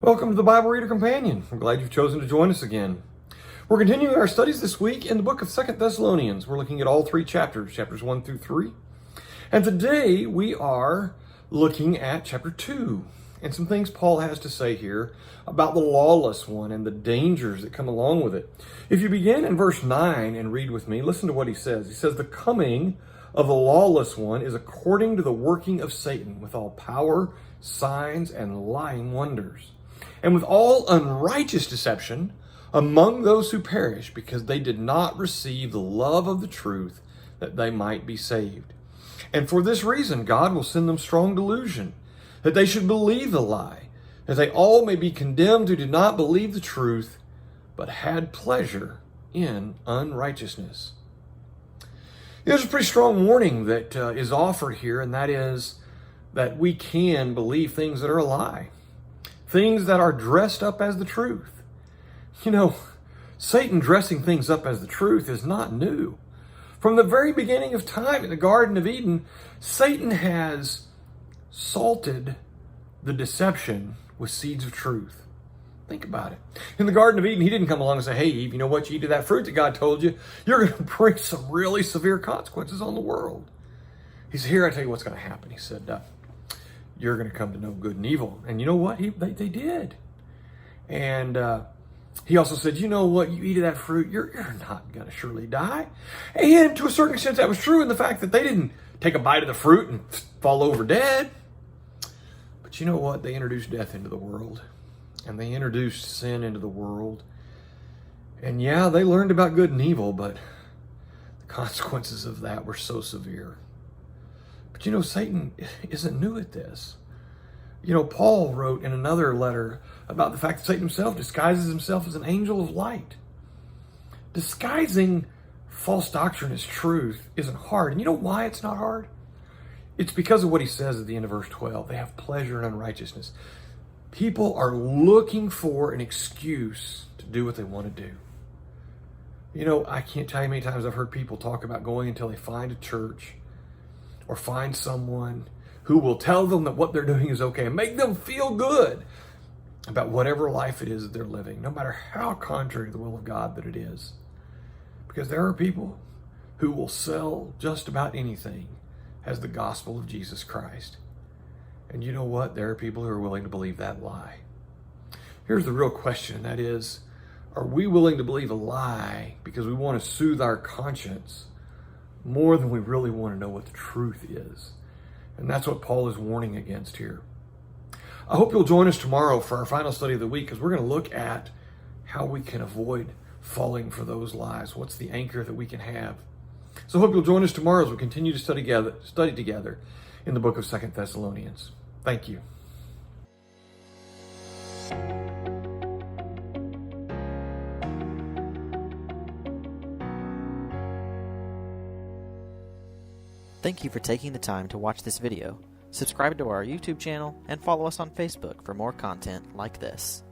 Welcome to the Bible Reader Companion. I'm glad you've chosen to join us again. We're continuing our studies this week in the book of 2 Thessalonians. We're looking at all three chapters, chapters 1 through 3. And today we are looking at chapter 2 and some things Paul has to say here about the lawless one and the dangers that come along with it. If you begin in verse 9 and read with me, listen to what he says. He says, "The coming of the lawless one is according to the working of Satan with all power, signs, and lying wonders, and with all unrighteous deception among those who perish, because they did not receive the love of the truth that they might be saved. And for this reason, God will send them strong delusion, that they should believe the lie, that they all may be condemned who did not believe the truth, but had pleasure in unrighteousness." There's a pretty strong warning that is offered here, and that is that we can believe things that are a lie. Things that are dressed up as the truth. You know, Satan dressing things up as the truth is not new. From the very beginning of time in the Garden of Eden, Satan has salted the deception with seeds of truth. Think about it. In the Garden of Eden, he didn't come along and say, "Hey, Eve, you know what? You eat of that fruit that God told you, you're going to bring some really severe consequences on the world." He said, "Here, I tell you what's going to happen." He said, "You're going to come to know good and evil." And you know what? They did. And he also said, "You know what? You eat of that fruit, you're not going to surely die." And to a certain extent, that was true in the fact that they didn't take a bite of the fruit and fall over dead. But you know what? They introduced death into the world. And they introduced sin into the world. And yeah, they learned about good and evil, but the consequences of that were so severe. But you know, Satan isn't new at this. You know, Paul wrote in another letter about the fact that Satan himself disguises himself as an angel of light. Disguising false doctrine as truth isn't hard. And you know why it's not hard? It's because of what he says at the end of verse 12. They have pleasure in unrighteousness. People are looking for an excuse to do what they want to do. You know, I can't tell you how many times I've heard people talk about going until they find a church or find someone who will tell them that what they're doing is okay and make them feel good about whatever life it is that they're living, no matter how contrary to the will of God that it is. Because there are people who will sell just about anything as the gospel of Jesus Christ. And you know what? There are people who are willing to believe that lie. Here's the real question, and that is, are we willing to believe a lie because we want to soothe our conscience more than we really want to know what the truth is? And that's what Paul is warning against here. I hope you'll join us tomorrow for our final study of the week, because we're going to look at how we can avoid falling for those lies. What's the anchor that we can have? So I hope you'll join us tomorrow as we continue to study together in the book of 2 Thessalonians. Thank you. Thank you for taking the time to watch this video. Subscribe to our YouTube channel and follow us on Facebook for more content like this.